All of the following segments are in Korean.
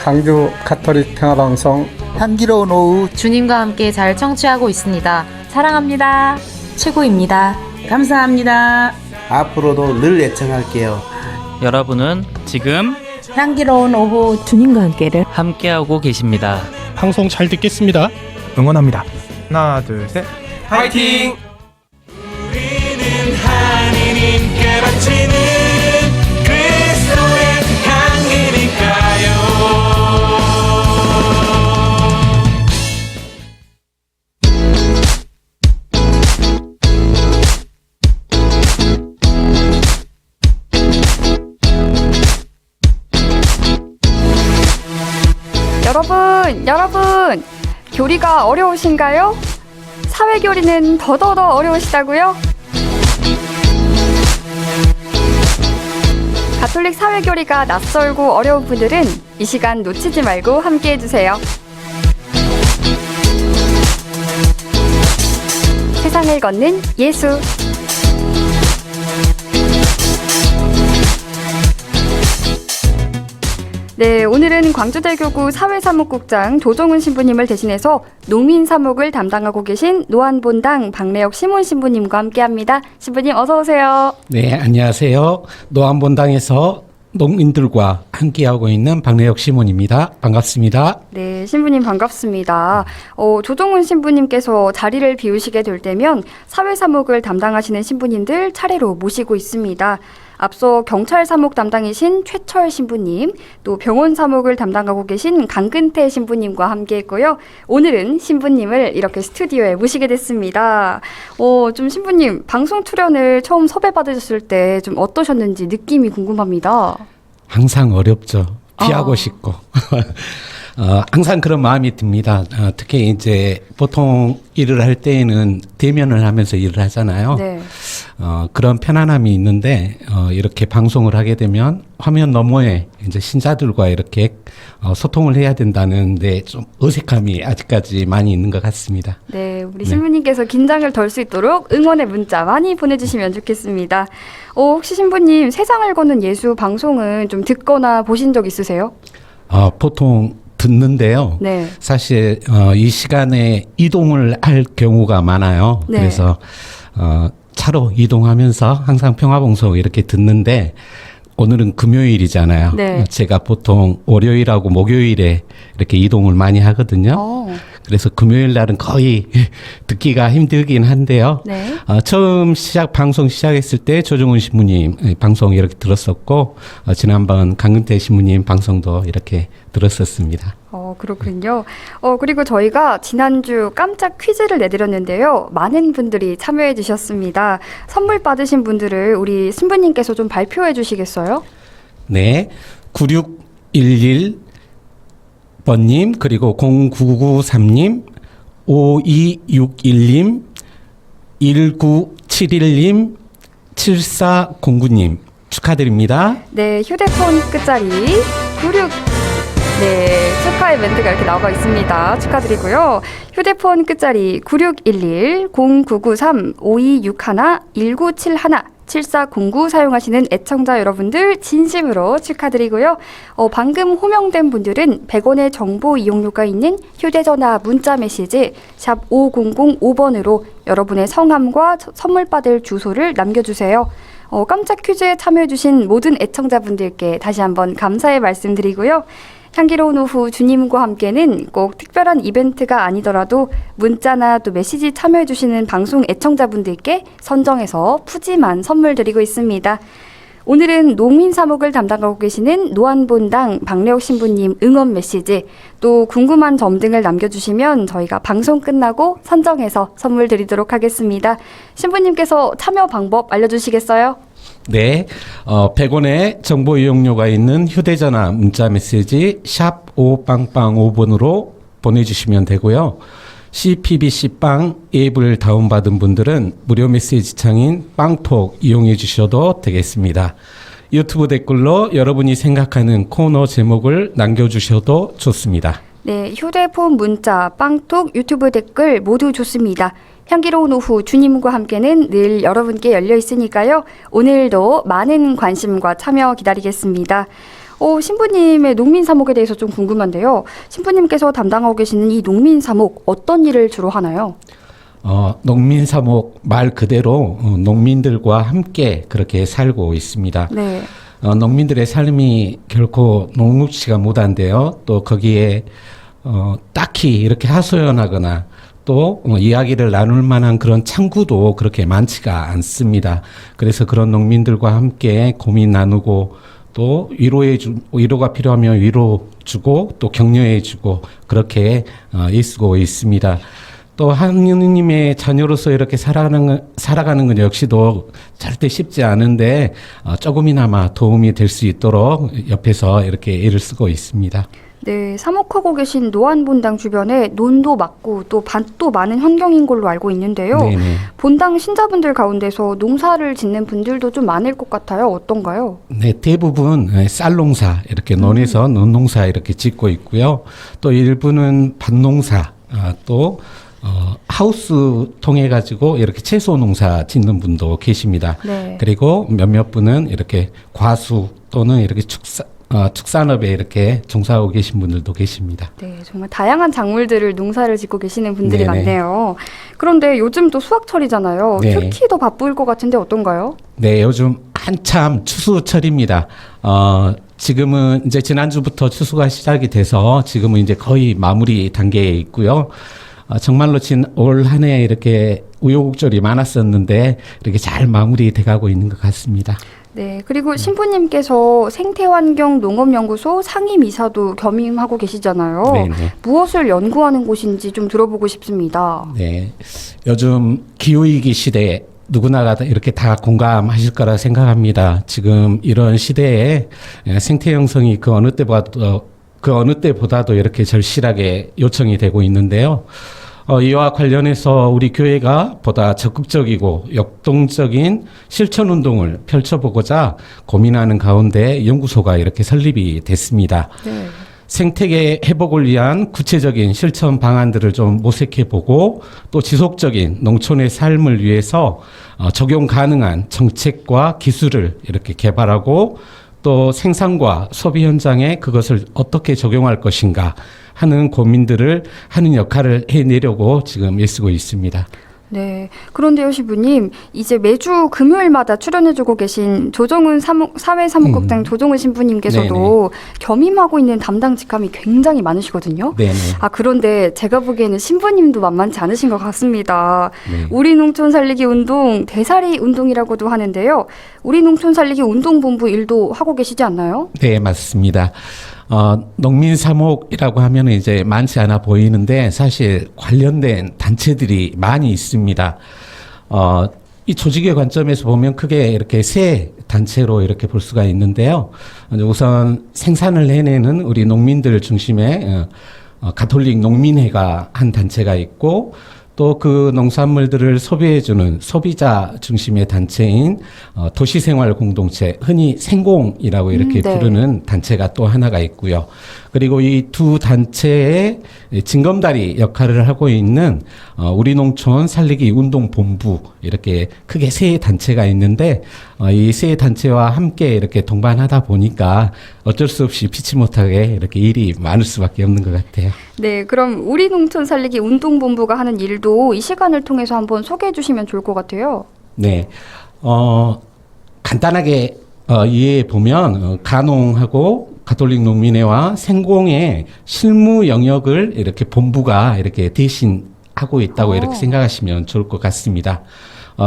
광주 가톨릭 평화방송 향기로운 오후 주님과 함께 잘 청취하고 있습니다. 사랑합니다. 최고입니다. 감사합니다. 앞으로도 늘 애청할게요. 여러분은 지금 향기로운 오후 주님과 함께를 함께하고 계십니다. 방송 잘 듣겠습니다. 응원합니다. 하나, 둘, 셋. 파이팅! 우리는 하느님께 바치는 그리스도의 향기니까요. 여러분, 교리가 어려우신가요? 사회교리는 더더더 어려우시다고요? 가톨릭 사회교리가 낯설고 어려운 분들은 이 시간 놓치지 말고 함께해주세요. 세상을 걷는 예수. 네, 오늘은 광주대교구 사회사무국장 조정훈 신부님을 대신해서 농민사목을 담당하고 계신 노안본당 박래혁 시몬 신부님과 함께합니다. 신부님 어서 오세요. 네, 안녕하세요. 노안본당에서 농민들과 함께하고 있는 박래혁 시몬입니다. 반갑습니다. 네, 신부님 반갑습니다. 조정훈 신부님께서 자리를 비우시게 될 때면 사회사목을 담당하시는 신부님들 차례로 모시고 있습니다. 앞서 경찰 사목 담당이신 최철 신부님, 또 병원 사목을 담당하고 계신 강근태 신부님과 함께했고요. 오늘은 신부님을 이렇게 스튜디오에 모시게 됐습니다. 좀 신부님 방송 출연을 처음 섭외받으셨을 때 좀 어떠셨는지 느낌이 궁금합니다. 항상 어렵죠. 피하고 싶고. 항상 그런 마음이 듭니다. 특히 이제 보통 일을 할 때에는 대면을 하면서 일을 하잖아요. 네. 그런 편안함이 있는데 이렇게 방송을 하게 되면 화면 너머에 이제 신자들과 이렇게 소통을 해야 된다는데 좀 어색함이 아직까지 많이 있는 것 같습니다. 네, 우리 신부님께서 긴장을 덜 수 있도록 응원의 문자 많이 보내주시면 좋겠습니다. 혹시 신부님 세상을 걷는 예수 방송은 좀 듣거나 보신 적 있으세요? 보통 듣는데요. 네. 사실 이 시간에 이동을 할 경우가 많아요. 네. 그래서 차로 이동하면서 항상 평화방송 이렇게 듣는데 오늘은 금요일이잖아요. 네. 제가 보통 월요일하고 목요일에 이렇게 이동을 많이 하거든요. 그래서 금요일 날은 거의 듣기가 힘들긴 한데요. 네. 처음 방송 시작했을 때 조정훈 신부님 방송 이렇게 들었었고 지난번 강근태 신부님 방송도 이렇게 들었었습니다. 그렇군요. 그리고 저희가 지난주 깜짝 퀴즈를 내드렸는데요. 많은 분들이 참여해 주셨습니다. 선물 받으신 분들을 우리 신부님께서 좀 발표해 주시겠어요? 네. 9611번님, 그리고 0993님, 5261님, 1971님, 7409님 축하드립니다. 네, 휴대폰 끝자리 96. 네, 축하의 멘트가 이렇게 나와 있습니다. 축하드리고요. 휴대폰 끝자리 9611, 0993, 5261, 1971, 7409 사용하시는 애청자 여러분들 진심으로 축하드리고요. 방금 호명된 분들은 100원의 정보 이용료가 있는 휴대전화 문자메시지 샵 5005번으로 여러분의 성함과 선물 받을 주소를 남겨주세요. 깜짝 퀴즈에 참여해주신 모든 애청자분들께 다시 한번 감사의 말씀드리고요. 향기로운 오후 주님과 함께는 꼭 특별한 이벤트가 아니더라도 문자나 또 메시지 참여해주시는 방송 애청자분들께 선정해서 푸짐한 선물 드리고 있습니다. 오늘은 농민사목을 담당하고 계시는 노안본당 박래혁 신부님 응원 메시지, 또 궁금한 점 등을 남겨주시면 저희가 방송 끝나고 선정해서 선물 드리도록 하겠습니다. 신부님께서 참여 방법 알려주시겠어요? 네, 100원의 정보 이용료가 있는 휴대전화 문자 메시지 샵 5빵빵5번으로 보내주시면 되고요. CPBC빵 앱을 다운받은 분들은 무료 메시지 창인 빵톡 이용해 주셔도 되겠습니다. 유튜브 댓글로 여러분이 생각하는 코너 제목을 남겨주셔도 좋습니다. 네, 휴대폰 문자, 빵톡, 유튜브 댓글 모두 좋습니다. 향기로운 오후 주님과 함께는 늘 여러분께 열려 있으니까요. 오늘도 많은 관심과 참여 기다리겠습니다. 신부님의 농민 사목에 대해서 좀 궁금한데요. 신부님께서 담당하고 계시는 이 농민 사목 어떤 일을 주로 하나요? 농민 사목 말 그대로 농민들과 함께 그렇게 살고 있습니다. 네. 농민들의 삶이 결코 녹록지가 못한데요. 또 거기에 딱히 이렇게 하소연하거나 또 이야기를 나눌 만한 그런 창구도 그렇게 많지가 않습니다. 그래서 그런 농민들과 함께 고민 나누고 또 위로가 필요하면 위로 주고 또 격려해 주고 그렇게 애쓰고 있습니다. 또 하느님의 자녀로서 이렇게 살아가는 것 역시도 절대 쉽지 않은데 조금이나마 도움이 될 수 있도록 옆에서 이렇게 애를 쓰고 있습니다. 네, 사목하고 계신 노안본당 주변에 논도 많고 또 밭도 많은 환경인 걸로 알고 있는데요. 네네. 본당 신자분들 가운데서 농사를 짓는 분들도 좀 많을 것 같아요. 어떤가요? 네, 대부분 쌀농사 이렇게 논에서 논농사 이렇게 짓고 있고요. 또 일부는 밭농사 또 하우스 통해 가지고 이렇게 채소 농사 짓는 분도 계십니다. 네. 그리고 몇몇 분은 이렇게 과수 또는 이렇게 축산업에 이렇게 종사하고 계신 분들도 계십니다. 네, 정말 다양한 작물들을 농사를 짓고 계시는 분들이 네네. 많네요. 그런데 요즘 또 수확철이잖아요. 네. 특히 더 바쁠 것 같은데 어떤가요? 네, 요즘 한참 추수철입니다. 지금은 이제 지난주부터 추수가 시작이 돼서 지금은 이제 거의 마무리 단계에 있고요. 정말로 올 한 해 이렇게 우여곡절이 많았었는데 이렇게 잘 마무리돼 가고 있는 것 같습니다. 네, 그리고 신부님께서 생태환경농업연구소 상임이사도 겸임하고 계시잖아요. 네네. 무엇을 연구하는 곳인지 좀 들어보고 싶습니다. 네, 요즘 기후위기 시대에 누구나 이렇게 다 공감하실 거라 생각합니다. 지금 이런 시대에 생태 형성이 그 어느 때보다도 이렇게 절실하게 요청이 되고 있는데요. 이와 관련해서 우리 교회가 보다 적극적이고 역동적인 실천 운동을 펼쳐보고자 고민하는 가운데 연구소가 이렇게 설립이 됐습니다. 네. 생태계 회복을 위한 구체적인 실천 방안들을 좀 모색해보고 또 지속적인 농촌의 삶을 위해서 적용 가능한 정책과 기술을 이렇게 개발하고 또 생산과 소비 현장에 그것을 어떻게 적용할 것인가 하는 고민들을 하는 역할을 해내려고 지금 애쓰고 있습니다. 네. 그런데요, 신부님, 이제 매주 금요일마다 출연해주고 계신 조정은 사회사무국장 조정은 신부님께서도 겸임하고 있는 담당 직함이 굉장히 많으시거든요. 네네. 그런데 제가 보기에는 신부님도 만만치 않으신 것 같습니다. 네. 우리 농촌 살리기 운동, 대살이 운동이라고도 하는데요. 우리 농촌 살리기 운동본부 일도 하고 계시지 않나요? 네, 맞습니다. 농민사목이라고 하면 이제 많지 않아 보이는데 사실 관련된 단체들이 많이 있습니다. 이 조직의 관점에서 보면 크게 이렇게 세 단체로 이렇게 볼 수가 있는데요. 우선 생산을 해내는 우리 농민들 중심의 가톨릭 농민회가 한 단체가 있고 또 그 농산물들을 소비해주는 소비자 중심의 단체인 도시생활 공동체, 흔히 생공이라고 이렇게 네. 부르는 단체가 또 하나가 있고요. 그리고 이 두 단체의 징검다리 역할을 하고 있는 우리 농촌 살리기 운동본부, 이렇게 크게 세 단체가 있는데 이 세 단체와 함께 이렇게 동반하다 보니까 어쩔 수 없이 피치 못하게 이렇게 일이 많을 수밖에 없는 것 같아요. 네, 그럼 우리 농촌 살리기 운동본부가 하는 일도 이 시간을 통해서 한번 소개해 주시면 좋을 것 같아요. 네, 간단하게 이해해 보면 간홍하고 가톨릭 농민회와 생공의 실무 영역을 이렇게 본부가 이렇게 대신 하고 있다고 이렇게 생각하시면 좋을 것 같습니다.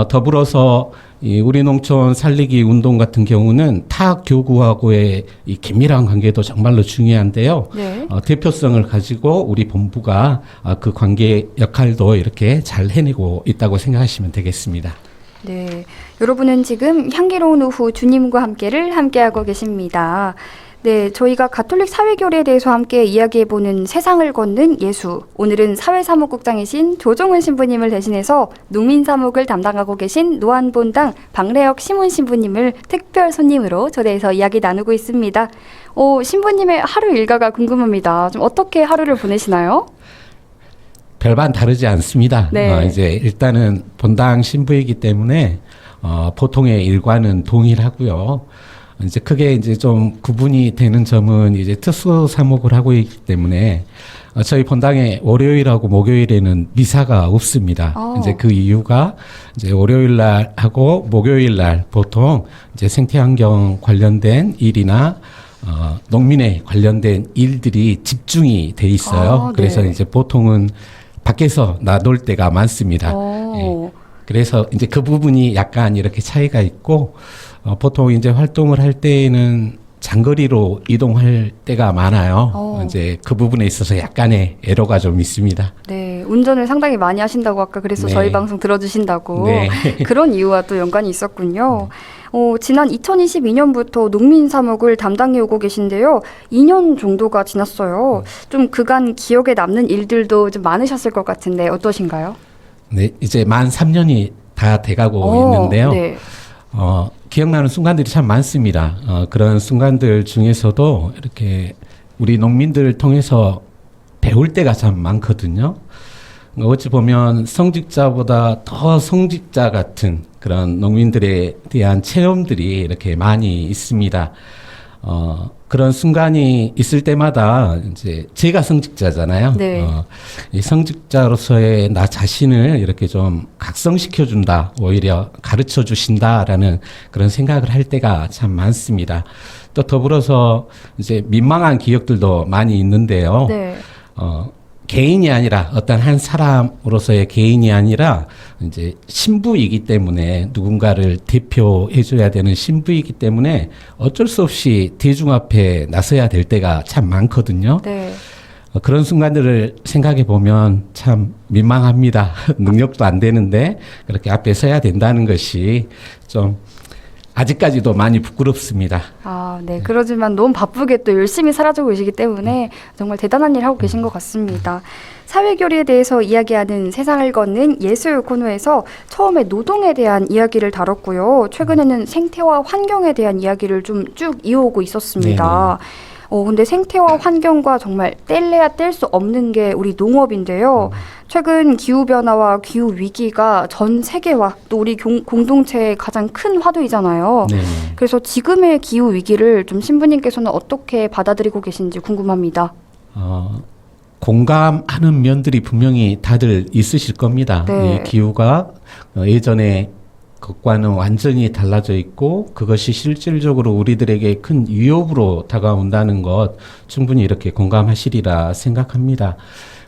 더불어서 이 우리 농촌 살리기 운동 같은 경우는 타 교구하고의 이 긴밀한 관계도 정말로 중요한데요. 네. 대표성을 가지고 우리 본부가 그 관계 역할도 이렇게 잘 해내고 있다고 생각하시면 되겠습니다. 네, 여러분은 지금 향기로운 오후 주님과 함께를 함께하고 계십니다. 네, 저희가 가톨릭 사회교리에 대해서 함께 이야기해보는 세상을 걷는 예수. 오늘은 사회사무국장이신 조정은 신부님을 대신해서 농민사목을 담당하고 계신 노안본당 박래혁 시몬 신부님을 특별 손님으로 초대해서 이야기 나누고 있습니다. 신부님의 하루 일과가 궁금합니다. 좀 어떻게 하루를 보내시나요? 별반 다르지 않습니다. 네. 이제 일단은 본당 신부이기 때문에 보통의 일과는 동일하고요. 이제 크게 이제 좀 구분이 되는 점은 이제 특수 사목을 하고 있기 때문에 저희 본당에 월요일하고 목요일에는 미사가 없습니다. 이제 그 이유가 이제 월요일 날 하고 목요일 날 보통 이제 생태환경 관련된 일이나 농민에 관련된 일들이 집중이 돼 있어요. 그래서 이제 보통은 밖에서 나놀 때가 많습니다. 예. 그래서 이제 그 부분이 약간 이렇게 차이가 있고 보통 이제 활동을 할 때에는 장거리로 이동할 때가 많아요. 이제 그 부분에 있어서 약간의 애로가 좀 있습니다. 네, 운전을 상당히 많이 하신다고 아까 그래서 네. 저희 방송 들어주신다고 네. 그런 이유와 또 연관이 있었군요. 지난 2022년부터 농민 사목을 담당해 오고 계신데요. 2년 정도가 지났어요. 좀 그간 기억에 남는 일들도 좀 많으셨을 것 같은데 어떠신가요? 네, 이제 만 3년이 다 돼가고 있는데요. 네. 기억나는 순간들이 참 많습니다. 그런 순간들 중에서도 이렇게 우리 농민들을 통해서 배울 때가 참 많거든요. 어찌 보면 성직자보다 더 성직자 같은 그런 농민들에 대한 체험들이 이렇게 많이 있습니다. 그런 순간이 있을 때마다 이제 제가 성직자잖아요. 네. 이 성직자로서의 나 자신을 이렇게 좀 각성시켜 준다, 오히려 가르쳐 주신다라는 그런 생각을 할 때가 참 많습니다. 또 더불어서 이제 민망한 기억들도 많이 있는데요. 네. 개인이 아니라 어떤 한 사람으로서의 개인이 아니라 이제 신부이기 때문에 누군가를 대표해 줘야 되는 신부이기 때문에 어쩔 수 없이 대중 앞에 나서야 될 때가 참 많거든요. 네. 그런 순간들을 생각해 보면 참 민망합니다. 능력도 안 되는데 그렇게 앞에 서야 된다는 것이 좀 아직까지도 많이 부끄럽습니다. 네. 그러지만 너무 바쁘게 또 열심히 살아주고 계시기 때문에 정말 대단한 일 하고 계신 것 같습니다. 사회교리에 대해서 이야기하는 세상을 걷는 예술 코너에서 처음에 노동에 대한 이야기를 다뤘고요. 최근에는 생태와 환경에 대한 이야기를 좀 쭉 이어오고 있었습니다. 근데 생태와 환경과 정말 뗄래야 뗄 수 없는 게 우리 농업인데요. 최근 기후변화와 기후위기가 전 세계와 또 우리 공동체의 가장 큰 화두이잖아요. 네. 그래서 지금의 기후위기를 좀 신부님께서는 어떻게 받아들이고 계신지 궁금합니다. 공감하는 면들이 분명히 다들 있으실 겁니다. 네. 이 기후가 예전에 것과는 완전히 달라져 있고 그것이 실질적으로 우리들에게 큰 위협으로 다가온다는 것 충분히 이렇게 공감하시리라 생각합니다.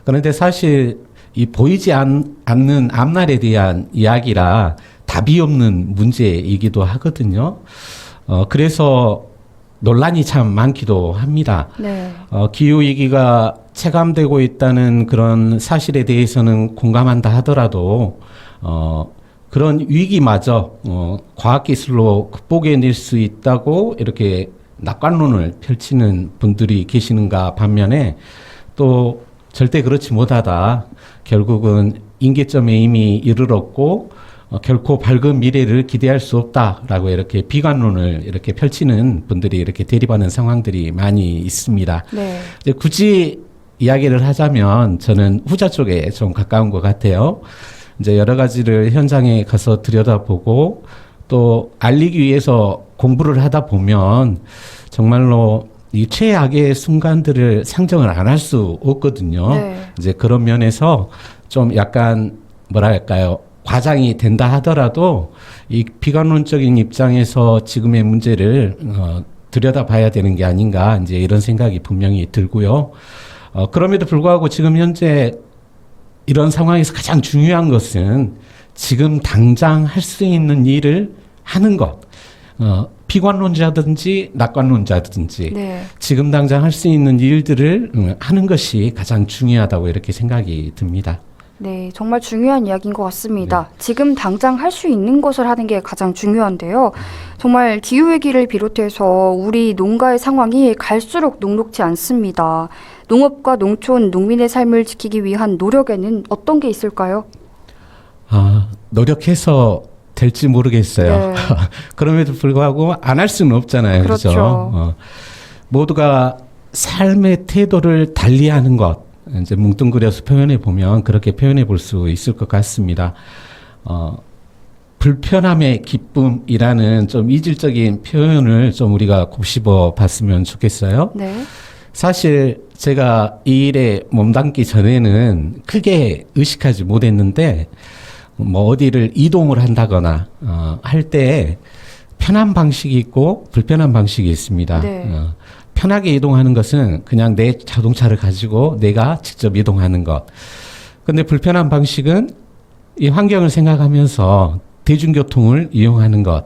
그런데 사실 이 보이지 않는 앞날에 대한 이야기라 답이 없는 문제이기도 하거든요. 그래서 논란이 참 많기도 합니다. 네. 기후위기가 체감되고 있다는 그런 사실에 대해서는 공감한다 하더라도 그런 위기마저 과학기술로 극복해낼 수 있다고 이렇게 낙관론을 펼치는 분들이 계시는가 반면에 또 절대 그렇지 못하다. 결국은 임계점에 이미 이르렀고 결코 밝은 미래를 기대할 수 없다라고 이렇게 비관론을 이렇게 펼치는 분들이 이렇게 대립하는 상황들이 많이 있습니다. 네. 이제 굳이 이야기를 하자면 저는 후자 쪽에 좀 가까운 것 같아요. 이제 여러 가지를 현장에 가서 들여다보고 또 알리기 위해서 공부를 하다 보면 정말로 이 최악의 순간들을 상정을 안 할 수 없거든요. 네. 이제 그런 면에서 좀 약간 뭐랄까요. 과장이 된다 하더라도 이 비관론적인 입장에서 지금의 문제를 들여다봐야 되는 게 아닌가 이제 이런 생각이 분명히 들고요. 그럼에도 불구하고 지금 현재 이런 상황에서 가장 중요한 것은 지금 당장 할 수 있는 일을 하는 것. 비관론자든지 낙관론자든지 네. 지금 당장 할 수 있는 일들을 하는 것이 가장 중요하다고 이렇게 생각이 듭니다. 네, 정말 중요한 이야기인 것 같습니다. 지금 당장 할 수 있는 것을 하는 게 가장 중요한데요. 정말 기후위기를 비롯해서 우리 농가의 상황이 갈수록 녹록지 않습니다. 농업과 농촌, 농민의 삶을 지키기 위한 노력에는 어떤 게 있을까요? 노력해서 될지 모르겠어요. 네. 그럼에도 불구하고 안 할 수는 없잖아요. 그렇죠. 모두가 삶의 태도를 달리하는 것, 이제 뭉뚱그려서 표현해 보면 그렇게 표현해 볼 수 있을 것 같습니다. 불편함의 기쁨이라는 좀 이질적인 표현을 좀 우리가 곱씹어 봤으면 좋겠어요. 네. 사실 제가 이 일에 몸담기 전에는 크게 의식하지 못했는데 뭐 어디를 이동을 한다거나 할 때 편한 방식이 있고 불편한 방식이 있습니다. 네. 편하게 이동하는 것은 그냥 내 자동차를 가지고 내가 직접 이동하는 것. 근데 불편한 방식은 이 환경을 생각하면서 대중교통을 이용하는 것.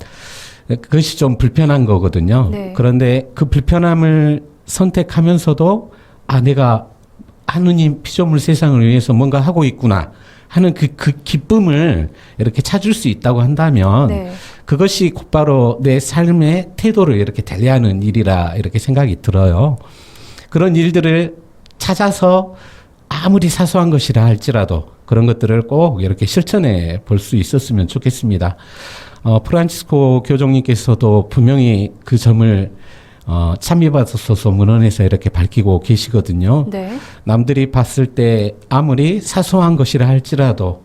그것이 좀 불편한 거거든요. 네. 그런데 그 불편함을 선택하면서도 내가 하느님 피조물 세상을 위해서 뭔가 하고 있구나 하는 그 기쁨을 이렇게 찾을 수 있다고 한다면 네. 그것이 곧바로 내 삶의 태도를 이렇게 달리하는 일이라 이렇게 생각이 들어요. 그런 일들을 찾아서 아무리 사소한 것이라 할지라도 그런 것들을 꼭 이렇게 실천해 볼 수 있었으면 좋겠습니다. 프란치스코 교종님께서도 분명히 그 점을 참여받아서 문헌에서 이렇게 밝히고 계시거든요. 네. 남들이 봤을 때 아무리 사소한 것이라 할지라도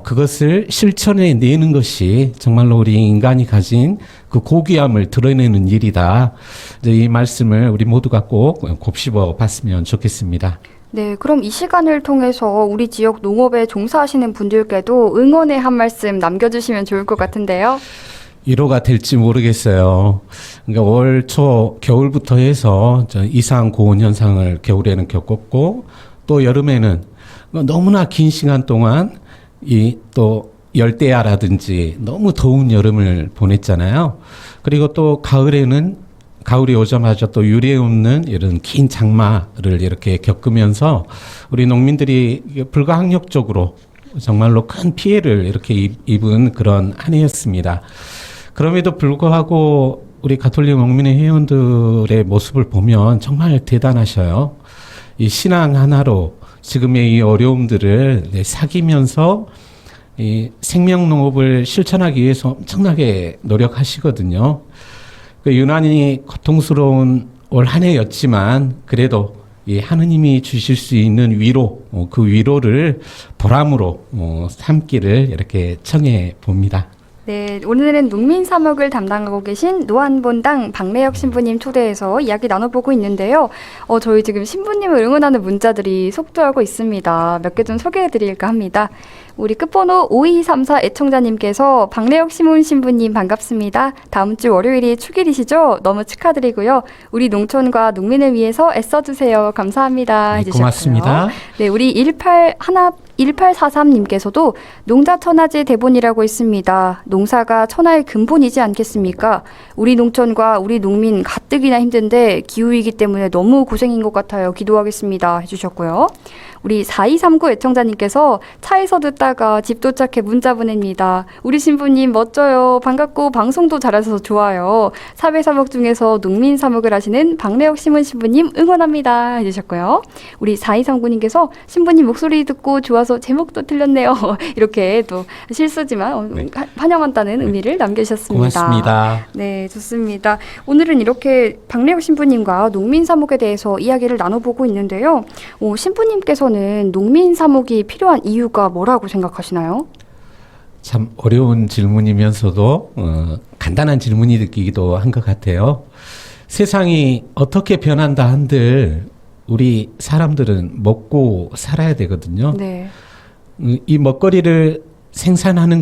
그것을 실천해 내는 것이 정말로 우리 인간이 가진 그 고귀함을 드러내는 일이다. 이제 이 말씀을 우리 모두가 꼭 곱씹어 봤으면 좋겠습니다. 네, 그럼 이 시간을 통해서 우리 지역 농업에 종사하시는 분들께도 응원의 한 말씀 남겨주시면 좋을 것 같은데요. 위로가 될지 모르겠어요. 그러니까 월 초 겨울부터 해서 이상 고온 현상을 겨울에는 겪었고 또 여름에는 너무나 긴 시간 동안 이 또 열대야라든지 너무 더운 여름을 보냈잖아요. 그리고 또 가을이 오자마자 또 유례 없는 이런 긴 장마를 이렇게 겪으면서 우리 농민들이 불가항력적으로 정말로 큰 피해를 이렇게 입은 그런 한 해였습니다. 그럼에도 불구하고 우리 가톨릭 농민의 회원들의 모습을 보면 정말 대단하셔요. 이 신앙 하나로 지금의 이 어려움들을 사귀면서 이 생명농업을 실천하기 위해서 엄청나게 노력하시거든요. 그 유난히 고통스러운 올 한 해였지만 그래도 이 하느님이 주실 수 있는 위로, 그 위로를 보람으로 삼기를 이렇게 청해 봅니다. 네, 오늘은 농민사목을 담당하고 계신 노안본당 박래혁 신부님 초대해서 이야기 나눠보고 있는데요. 저희 지금 신부님을 응원하는 문자들이 속도하고 있습니다. 몇 개 좀 소개해드릴까 합니다. 우리 끝번호 5234 애청자님께서 박래혁 신부님 반갑습니다. 다음 주 월요일이 축일이시죠? 너무 축하드리고요. 우리 농촌과 농민을 위해서 애써주세요. 감사합니다. 해주셨고요. 고맙습니다. 네, 우리 1843님께서도 농자 천하제 대본이라고 있습니다. 농사가 천하의 근본이지 않겠습니까? 우리 농촌과 우리 농민 가뜩이나 힘든데 기후이기 때문에 너무 고생인 것 같아요. 기도하겠습니다. 해주셨고요. 우리 4239 애청자님께서 차에서 듣다가 집 도착해 문자 보냅니다. 우리 신부님 멋져요. 반갑고 방송도 잘하셔서 좋아요. 사회사목 중에서 농민사목을 하시는 박래혁 신부님 응원합니다. 해주셨고요. 우리 4239님께서 신부님 목소리 듣고 좋아서 제목도 틀렸네요. 이렇게 또 실수지만 환영한다는 의미를 남겨주셨습니다. 고맙습니다. 네, 좋습니다. 오늘은 이렇게 박래혁 신부님과 농민사목에 대해서 이야기를 나눠보고 있는데요. 신부님께서는 농민사목이 필요한 이유가 뭐라고 생각하시나요? 참 어려운 질문이면서도 간단한 질문이 느끼기도 한 것 같아요. 세상이 어떻게 변한다 한들 우리 사람들은 먹고 살아야 되거든요. 네. 이 먹거리를 생산하는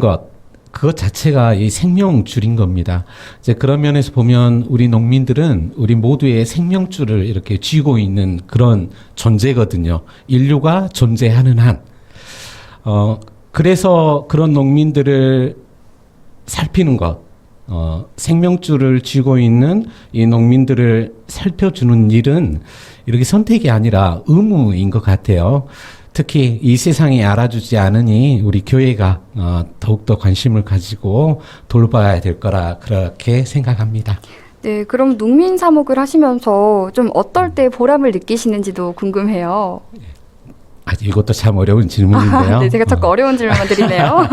그것 자체가 이 생명줄인 겁니다. 이제 그런 면에서 보면 우리 농민들은 우리 모두의 생명줄을 이렇게 쥐고 있는 그런 존재거든요. 인류가 존재하는 한. 그래서 그런 농민들을 살피는 것, 생명줄을 쥐고 있는 이 농민들을 살펴주는 일은 이렇게 선택이 아니라 의무인 것 같아요. 특히 이 세상이 알아주지 않으니 우리 교회가 더욱더 관심을 가지고 돌봐야 될 거라 그렇게 생각합니다. 네, 그럼 농민사목을 하시면서 좀 어떨 때 보람을 느끼시는지도 궁금해요. 이것도 참 어려운 질문인데요. 네, 제가 자꾸 어려운 질문만 드리네요.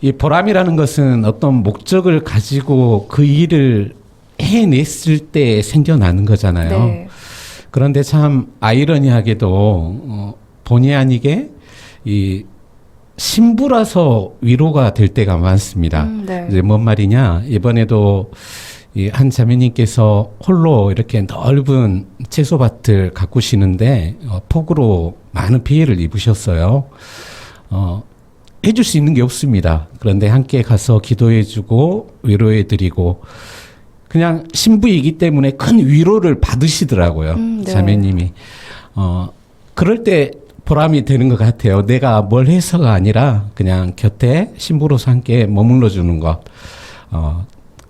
이 보람이라는 것은 어떤 목적을 가지고 그 일을 해냈을 때 생겨나는 거잖아요. 네. 그런데 참 아이러니하게도 본의 아니게 이 신부라서 위로가 될 때가 많습니다. 네. 이제 뭔 말이냐? 이번에도 이 한 자매님께서 홀로 이렇게 넓은 채소밭을 가꾸시는데 폭우로 많은 피해를 입으셨어요. 해줄 수 있는 게 없습니다. 그런데 함께 가서 기도해주고 위로해드리고 그냥 신부이기 때문에 큰 위로를 받으시더라고요. 네. 자매님이. 그럴 때 보람이 되는 것 같아요. 내가 뭘 해서가 아니라 그냥 곁에 신부로서 함께 머물러 주는 것.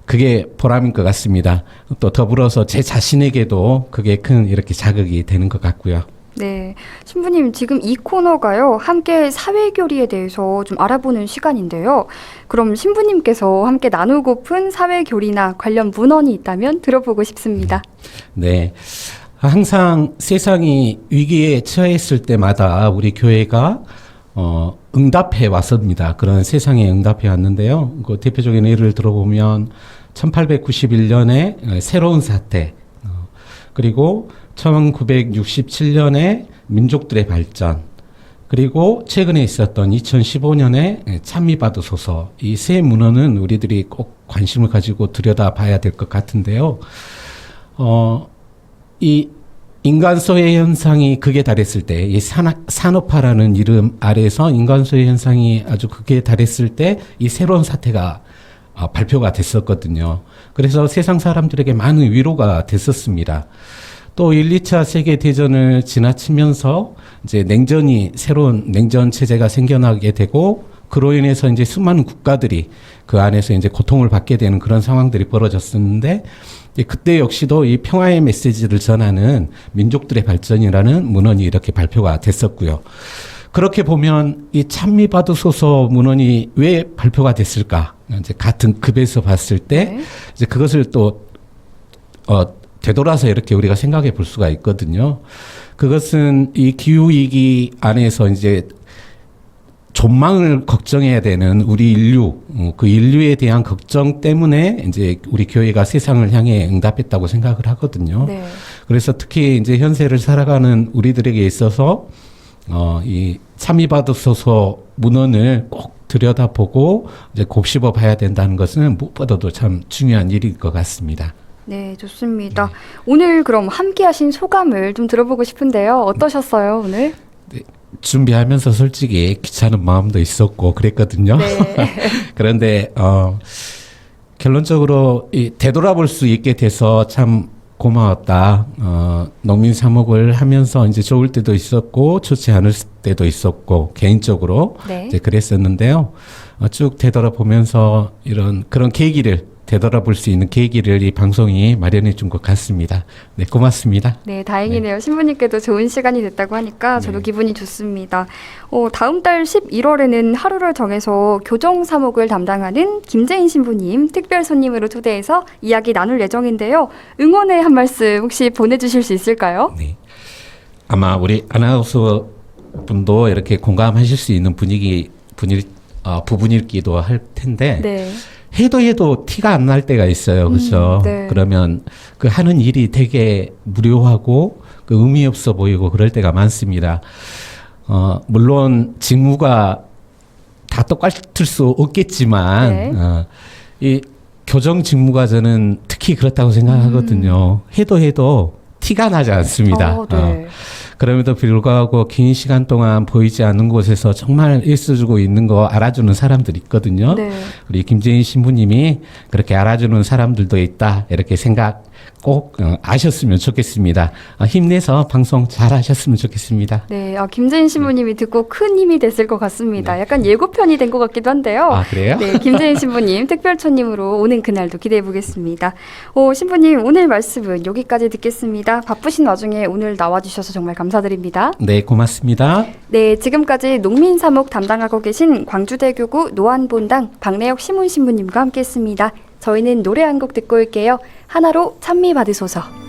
그게 보람인 것 같습니다. 또 더불어서 제 자신에게도 그게 큰 이렇게 자극이 되는 것 같고요. 네, 신부님 지금 이 코너가요 함께 사회교리에 대해서 좀 알아보는 시간인데요. 그럼 신부님께서 함께 나누고픈 사회교리나 관련 문헌이 있다면 들어보고 싶습니다. 네, 항상 세상이 위기에 처했을 때마다 우리 교회가 응답해 왔습니다. 그런 세상에 응답해 왔는데요. 그 대표적인 예를 들어보면 1891년에 새로운 사태, 그리고 1967년에 민족들의 발전, 그리고 최근에 있었던 2015년에 찬미받으소서, 이 세 문헌은 우리들이 꼭 관심을 가지고 들여다봐야 될 것 같은데요. 이 인간소외 현상이 극에 달했을 때, 이 산업화라는 이름 아래에서 인간소외 현상이 아주 극에 달했을 때 이 새로운 사태가 발표가 됐었거든요. 그래서 세상 사람들에게 많은 위로가 됐었습니다. 또 1, 2차 세계대전을 지나치면서 이제 새로운 냉전 체제가 생겨나게 되고 그로 인해서 이제 수많은 국가들이 그 안에서 이제 고통을 받게 되는 그런 상황들이 벌어졌었는데 그때 역시도 이 평화의 메시지를 전하는 민족들의 발전이라는 문헌이 이렇게 발표가 됐었고요. 그렇게 보면 이 찬미받으소서 문헌이 왜 발표가 됐을까? 이제 같은 급에서 봤을 때 이제 그것을 또 되돌아서 이렇게 우리가 생각해 볼 수가 있거든요. 그것은 이 기후위기 안에서 이제 존망을 걱정해야 되는 우리 인류, 그 인류에 대한 걱정 때문에 이제 우리 교회가 세상을 향해 응답했다고 생각을 하거든요. 네. 그래서 특히 이제 현세를 살아가는 우리들에게 있어서 이 찬미받으소서 문헌을 꼭 들여다보고 이제 곱씹어 봐야 된다는 것은 무엇보다도 참 중요한 일일 것 같습니다. 네, 좋습니다. 오늘 그럼 함께 하신 소감을 좀 들어보고 싶은데요. 어떠셨어요, 오늘? 네, 준비하면서 솔직히 귀찮은 마음도 있었고 그랬거든요. 네. 그런데 결론적으로 되돌아볼 수 있게 돼서 참 고마웠다. 농민 사목을 하면서 이제 좋을 때도 있었고 좋지 않을 때도 있었고 개인적으로 네. 이제 그랬었는데요. 쭉 되돌아보면서 그런 계기를 되돌아볼 수 있는 계기를 이 방송이 마련해 준 것 같습니다. 네, 고맙습니다. 네, 다행이네요. 신부님께도 좋은 시간이 됐다고 하니까 저도 기분이 좋습니다. 다음 달 11월에는 하루를 정해서 교정 사목을 담당하는 김재인 신부님 특별 손님으로 초대해서 이야기 나눌 예정인데요. 응원의 한 말씀 혹시 보내주실 수 있을까요? 네. 아마 우리 아나운서 분도 이렇게 공감하실 수 있는 부분일기도 할 텐데 네. 해도 티가 안 날 때가 있어요. 그렇죠? 네. 그러면 그 하는 일이 되게 무료하고 그 의미 없어 보이고 그럴 때가 많습니다. 물론 직무가 다 똑같을 수 없겠지만 네. 이 교정 직무가 저는 특히 그렇다고 생각하거든요. 해도 티가 나지 않습니다. 네. 그럼에도 불구하고 긴 시간 동안 보이지 않는 곳에서 정말 일써주고 있는 거 알아주는 사람들이 있거든요. 네. 우리 김재인 신부님이 그렇게 알아주는 사람들도 있다. 이렇게 생각 꼭 아셨으면 좋겠습니다. 힘내서 방송 잘 하셨으면 좋겠습니다. 네, 김재인 신부님이 듣고 큰 힘이 됐을 것 같습니다. 네. 약간 예고편이 된 것 같기도 한데요. 아, 그래요? 네, 김재인 신부님 특별촌님으로 오는 그날도 기대해 보겠습니다. 신부님 오늘 말씀은 여기까지 듣겠습니다. 바쁘신 와중에 오늘 나와주셔서 정말 감사드립니다. 네, 고맙습니다. 네, 지금까지 농민사목 담당하고 계신 광주대교구 노안본당 박래혁 시문 신부님과 함께했습니다. 저희는 노래 한 곡 듣고 올게요. 하나로 찬미 받으소서.